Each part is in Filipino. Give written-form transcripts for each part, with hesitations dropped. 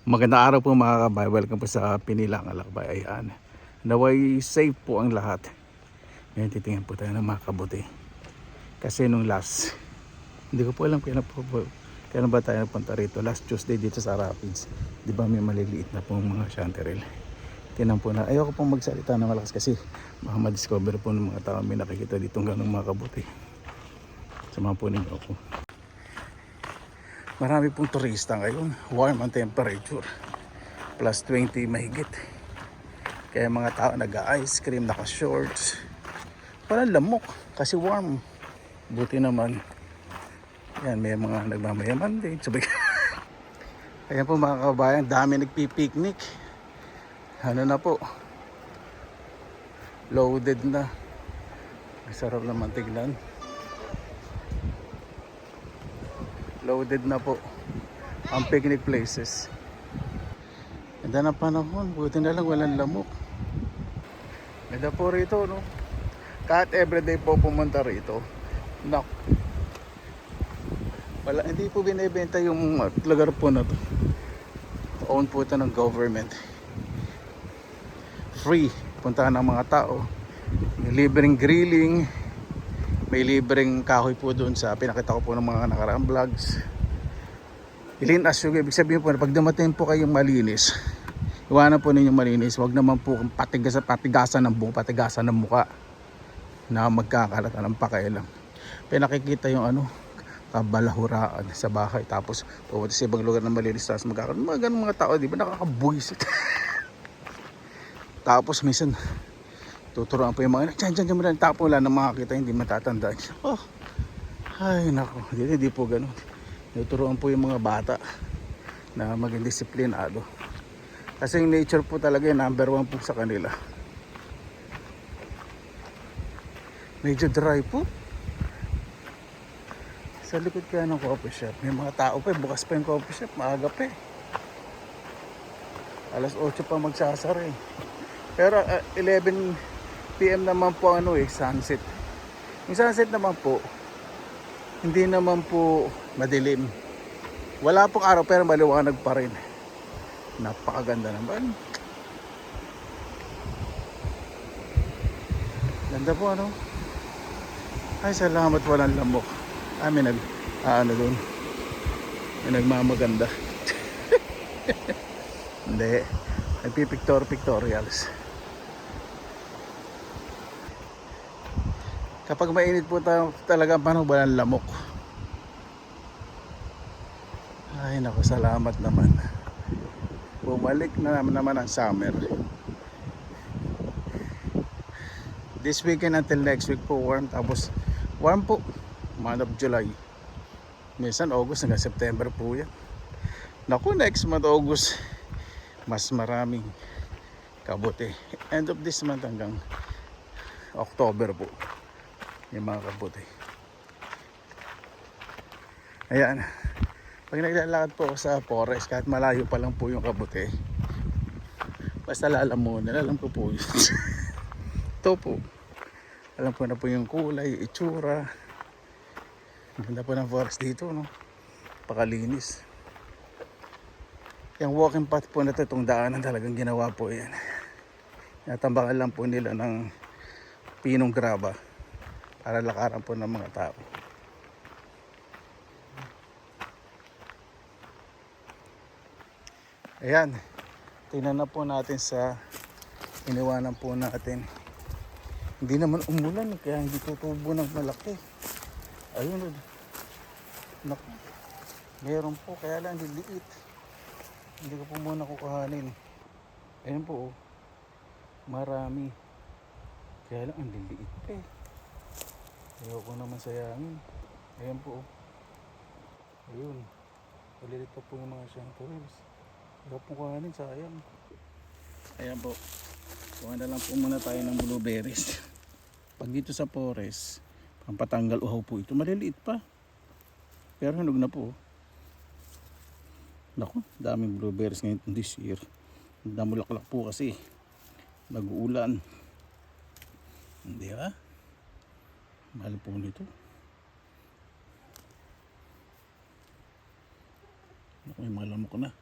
Magandang araw po mga kabay. Welcome po sa Pinilang Alakbay. Ayan. Naway safe po ang lahat. Ngayon titingnan po tayo ng mga kabuti. Kasi nung last, hindi ko po alam kailan ba tayo napunta rito. Last Tuesday dito sa Rapids. Di ba may maliliit na pong mga chanterelle. Tinan po na. Ayoko pong magsalita na malakas kasi baka ma-discover po ng mga tao may nakikita dito ng ganong mga kabuti. Samahan po ninyo ako. Marami pong turista ngayon. Warm ang temperature. Plus 20 mahigit. Kaya mga tao nag-ice cream, naka-shorts. Parang lamok kasi warm. Buti naman. Yan, may mga nagmamayaman din. Ayan po mga kabayan, dami nagpipiknik. Ano na po. Loaded na. Masarap naman tignan. Loaded na po ang picnic places. Ganda na panahon, buti na lang walang lamok. Ganda po rito, no? Kahit everyday po pumunta rito, nak, wala, hindi po binibenta yung lugar po na to. Own po ito ng government. Free, puntahan ng mga tao. May libreng grilling. May libreng kahoy po doon sa pinakita ko po ng mga nakaraang vlogs. Clean as you go. Ibig sabihin po na pag dumating po kayong malinis, iwanan po ninyo malinis. Huwag naman po patigasan ng buhok, patigasan ng muka na magkakalata ng pakailang. Pinakikita yung kabalahuraan sa bahay. Tapos pumunta sa ibang lugar na malinis. Tapos magkakaroon mga ganun mga tao, di ba nakakabuisit. Tapos minsan tuturuan po yung mga dyan mo lang, tapo wala na makakita, hindi matatandaan. Oh, ay nako, hindi po ganun. Tuturuan po yung mga bata na maging disiplinado. Kasi yung nature po talaga yung number one po sa kanila. Medyo dry po. Sa likod kaya ng coffee shop, may mga tao pa, bukas pa yung coffee shop, maaga pa eh. Alas 8 pa magsasara eh. Pero 11 PM naman po sunset. Yung sunset naman po, hindi naman po madilim. Wala pong araw pero maliwanag pa rin. Napakaganda naman. Ganda po Ay salamat walang lamok. May doon. May nagmamaganda. Hindi. Nagpipictorials. Kapag mainit po talaga panahon, walang lamok. Ay naku, salamat naman. Bumalik na naman ang summer. This weekend until next week po warm. Tapos warm po month of July. Minsan August hanggang September po yan. Naku, next month August mas maraming kabuti. End of this month hanggang October po yung mga kabuti. Ayan, pag naglalakad po ako sa forest, kahit malayo pa lang po yung kabuti, basta lalamunan, alam ko po yun. Ito po, alam ko na po yung kulay, itsura. Ganda po ng forest dito, no? Pakalinis. Yung walking path po na ito, itong daanan talagang ginawa po yan. Natambakan lang po nila ng pinong graba para lakaran po ng mga tao. Ayan, tingnan na po natin sa iniwanan po natin. Hindi naman umulan kaya hindi tutubo ng malaki. Ayun, naku, meron po kaya lang liliit. Hindi ko po muna kukuhanin. Ayun po, marami. Kaya lang ang liliit pa eh. Ayoko naman sayangin. Ayan po. Ayun. Malilit pa po yung mga chanterelles. Huwag po kuhanin, sayang. Ayan po. Kuha na lang po muna tayo ng blueberries. Pag dito sa forest, pampatanggal uhaw po ito. Maliliit pa. Pero hinog na po. Naku, daming blueberries ngayon this year. Namulaklak po kasi. Nag-uulan. Hindi ba? Mahal po nito. Naku, may mga lamok na.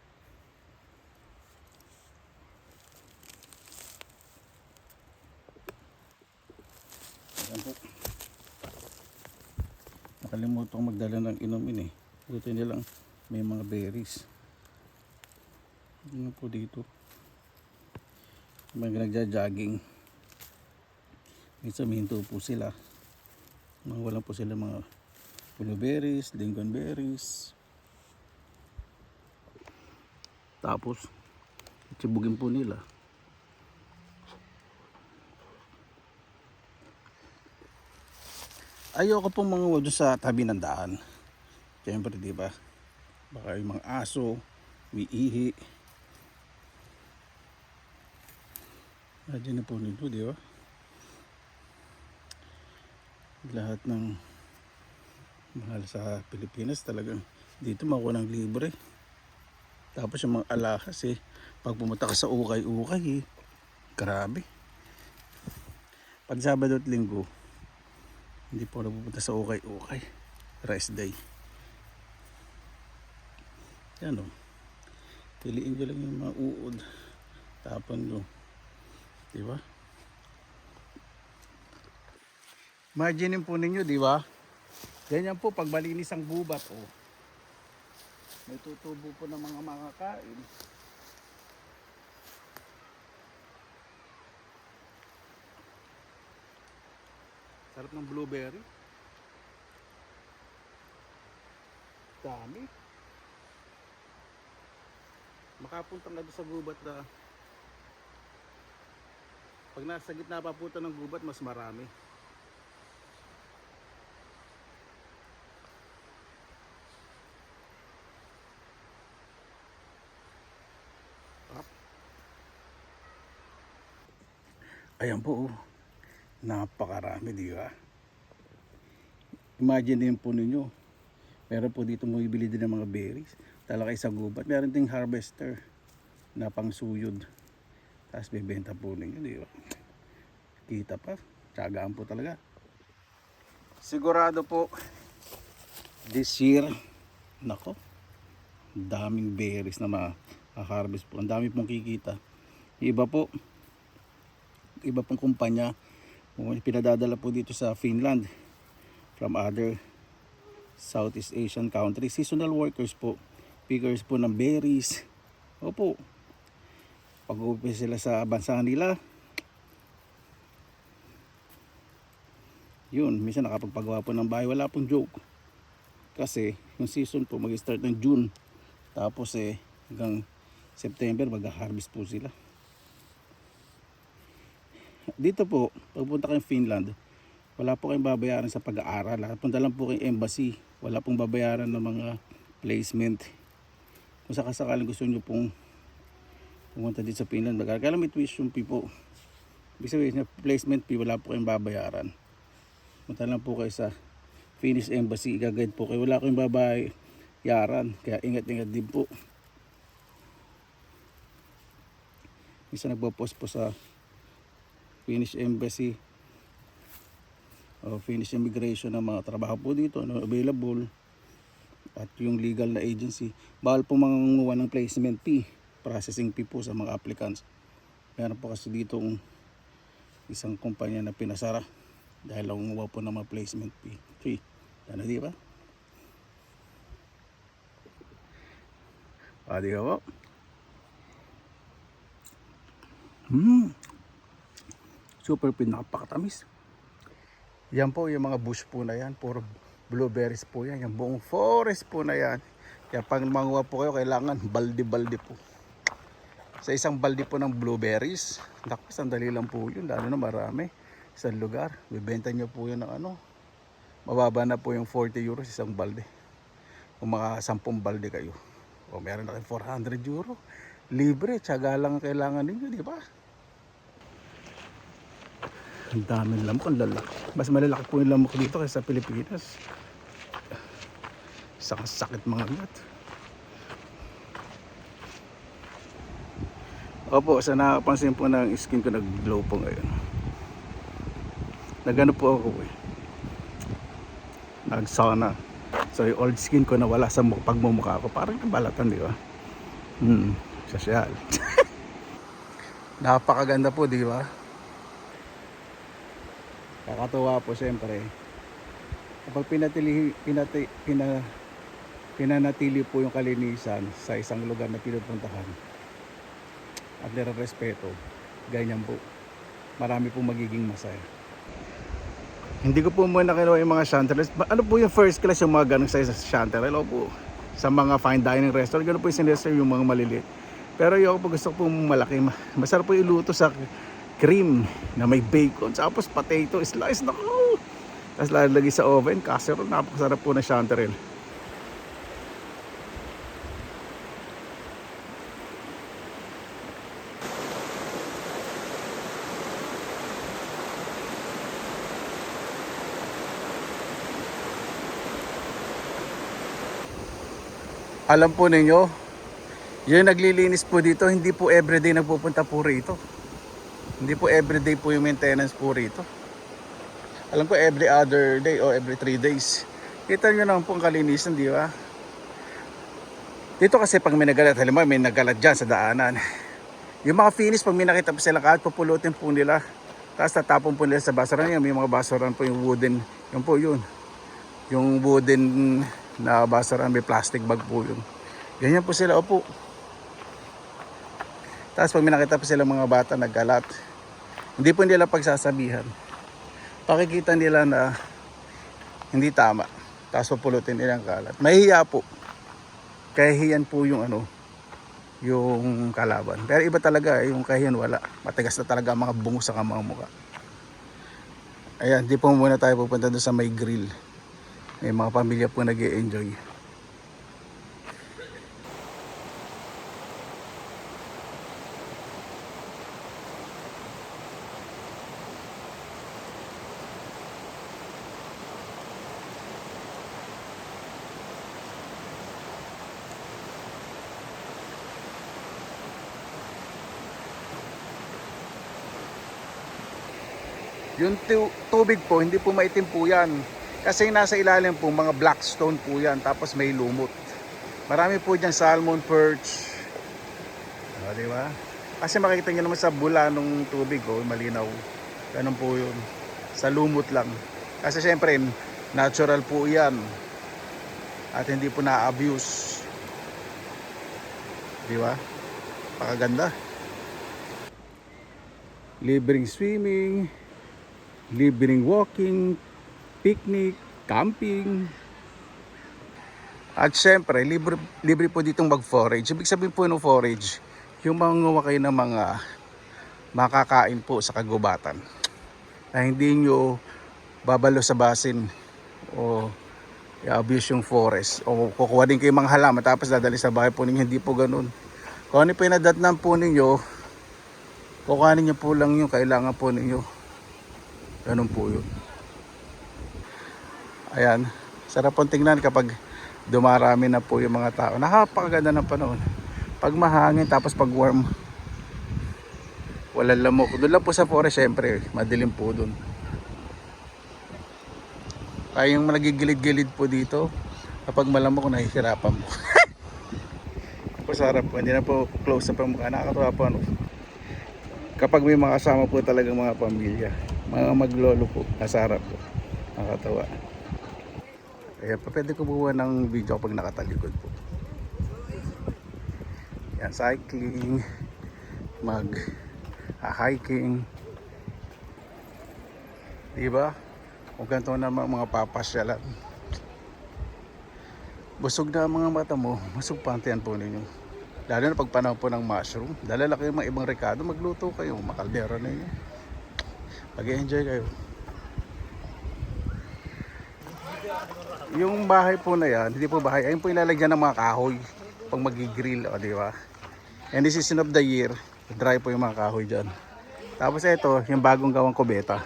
Nakalimutan kong magdala ng inumin eh. Buti nilang may mga berries. Ano po dito? May nagja-jogging. Minsan minto po sila. Wala po sila mga blueberries, lingonberries. Tapos, tsibugin po nila. Ayoko pong mga sa tabi ng daan. Siyempre, di ba? Baka yung mga aso, may ihi. Diyan na po nito, di ba? Lahat ng mahal sa Pilipinas talagang dito makuha ng libre. Tapos yung mga alahas eh, pag pumunta ka sa ukay-ukay eh, grabe. Pag Sabado at Linggo, hindi po napupunta sa ukay-ukay. Rest day. Yan o. Piliin nyo lang yung mga uod. Tapon nyo. Diba? Imaginin po ninyo, diba? Ganyan po pag malinis ang gubat. Oh. May tutubo po ng mga kain. Sarap ng blueberry. Dami. Makapunta nga doon sa gubat na pag nasa gitna pa po ng gubat mas marami. Ayan po, napakarami, di ba? Imagine din po ninyo, meron po dito bumibili din ng mga berries. Talakay sa gubat, meron ding harvester na pang suyod. Tapos bibenta po ninyo, di ba? Kita pa, tiyagaan po talaga. Sigurado po, this year, nako, daming berries na ma-harvest po. Ang dami pong kikita. Iba po, iba pong kumpanya pinadadala po dito sa Finland from other Southeast Asian countries. Seasonal workers po, pickers po ng berries. Opo, pag-uuwi sila sa bansa nila, yun, minsan nakapagpagawa po ng bahay. Wala pong joke kasi yung season po mag-start ng June, tapos hanggang September mag-harvest po sila. Dito po, pagpunta kayong Finland, wala po kayong babayaran sa pag-aaral. Punta lang po kayong embassy. Wala pong babayaran ng mga placement. Kung sakasakaling gusto nyo pong pumunta dito sa Finland, kailan may tuition fee po. Ibig sabihin, placement fee, wala po kayong babayaran. Punta lang po kayo sa Finnish embassy, i-guide po kayo. Wala kayong babayaran, kaya ingat-ingat din po. Isa nagpo-post po sa Finnish Embassy o Finnish Immigration ng mga trabaho po dito, ano, available, at yung legal na agency. Bawal po mangunguha ng placement fee, processing fee po sa mga applicants. Meron po kasi dito isang kumpanya na pinasara dahil nangunguha po ng mga placement fee. Ano, di ba? Di ba po? Super pinakapakatamis. Yan po yung mga bush po na yan. Puro blueberries po yan. Yung buong forest po na yan. Kaya pag manguha po kayo, kailangan balde-balde po. Sa isang balde po ng blueberries, naku, sandali lang po yun. Lalo na marami. Isang lugar. Bibenta nyo po yun ng ano. Mababa na po yung 40 euros isang balde. Kung mga 10 balde kayo. O meron na kayo 400 euro. Libre. Tiyaga lang kailangan ninyo, di ba? Ang dami ng lamok, ang lalaki. Mas malalaki po yung lamok dito kaysa sa Pilipinas. Isang sakit mga gat. Opo, sa nakapansin po ng skin ko, nag-glow po ngayon. Nagano po ako nagsana. So yung old skin ko nawala sa pagmumukha ko. Parang nabalatan, di ba? Sosyal. Napakaganda po, di ba? Kakatuwa po siyempre. Kapag pinanatili po yung kalinisan sa isang lugar na pinupuntahan at nirerespeto, ganyan po, marami pong magiging masaya. Hindi ko po muna kinuha yung mga chanterelles. Ano po yung first class yung mga ganong size sa chanterelle? O po, sa mga fine dining restaurant, gano'n po yung sineserve yung mga maliliit. Pero yung po gusto po malaki. Masarap po iluto sa cream na may bacon. Tapos potato slice. Naku! Tapos lalagay sa oven, casserole. Napakasarap po na chanterelle. Alam po ninyo, yung naglilinis po dito, hindi po everyday nagpupunta po rito. Hindi po everyday po yung maintenance po rito. Alam ko every other day o every 3 days. Kita nyo naman po ang kalinisan, di ba? Dito kasi pag may nagalat, halimbawa may nagalat dyan sa daanan. Yung mga finish, pag may nakita po sila kahit pupulutin po nila. Tapos tatapon po nila sa basuran. May mga basuran po yung wooden. Yun po yun. Yung wooden na basuran, may plastic bag po yun. Ganyan po sila, opo. Tapos pag may nakita po sila mga bata naggalat, hindi po nila pagsasabihan. Pakikita nila na hindi tama. Tapos pupulutin nila ang kalat. Mahihiya po. Kahihiyan po yung yung kalaban. Pero iba talaga, yung kahihiyan wala. Matigas na talaga ang mga bungo sa mga mukha. Ayan, di po muna tayo pupunta doon sa may grill. May mga pamilya po nag-i-enjoy. Yung tubig po, hindi po maitim po yan. Kasi nasa ilalim po, mga black stone po yan. Tapos may lumot. Marami po dyan salmon, perch. O, di ba? Kasi makikita nyo naman sa bula ng tubig, malinaw. Ganun po yun. Sa lumot lang. Kasi syempre, natural po yan. At hindi po na-abuse. Di ba? Pakaganda. Libreng swimming. Libreng walking. Picnic. Camping. At syempre, libre po ditong mag-forage. Ibig sabihin po ng forage, yung mangunguha kayo ng mga makakain po sa kagubatan na hindi nyo babalo sa basin o i-abuse yung forest o kukuha din kayo mga halaman tapos dadali sa bahay po ninyo. Hindi po ganun. Kung ano po yung nadatnan po ninyo, kukuhanin nyo po lang yung kailangan po ninyo. Ganun po yun. Ayan, sarap pong tingnan kapag dumarami na po yung mga tao. Napakaganda ng panahon. Pag mahangin tapos pag warm, walang lamok. Doon lang po sa forest, syempre madilim po doon. Kaya yung nagigilid-gilid po dito, kapag malamok nahihirapan po. Pasarap po, hindi na po close up ang mukha. Nakakatawa po kapag may mga kasama po talagang mga pamilya, mga maglolo po, kasarap po. Nakakatawa. Kaya pwede ko buwan ng video kapag nakatalikod po. Yan, cycling, hiking. Diba? Kung ganito naman mga papasyalan. Busog na mga mata mo, masugpantian po ninyo. Lalo na pag panahon po ng mushroom. Dalala kayo mga ibang rekado, magluto kayo, makaldero ninyo. Mag-enjoy kayo. Yung bahay po na yan, hindi po bahay, ayun po ilalagyan ng mga kahoy pag magigrill, o di ba? And this is of the year, dry po yung mga kahoy dyan. Tapos ito, yung bagong gawang kubeta.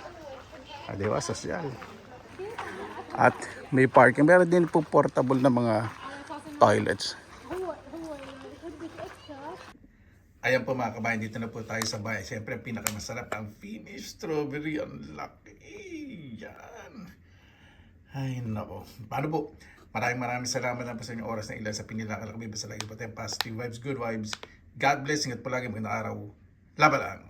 O di ba? Sosyal. At may parking, meron din po portable na mga toilets. Ayan po mga kabayan, dito na po tayo sa bahay. Siyempre, pinakamasarap ang finished strawberry. Ang laki. Yan. Ay, nako. Paano po? Maraming salamat na po sa inyong oras na ilan sa pinilakalakabay. Basta lagi po tayong positive vibes, good vibes. God bless. Ingat po lagi. Magandang araw. Laban lang.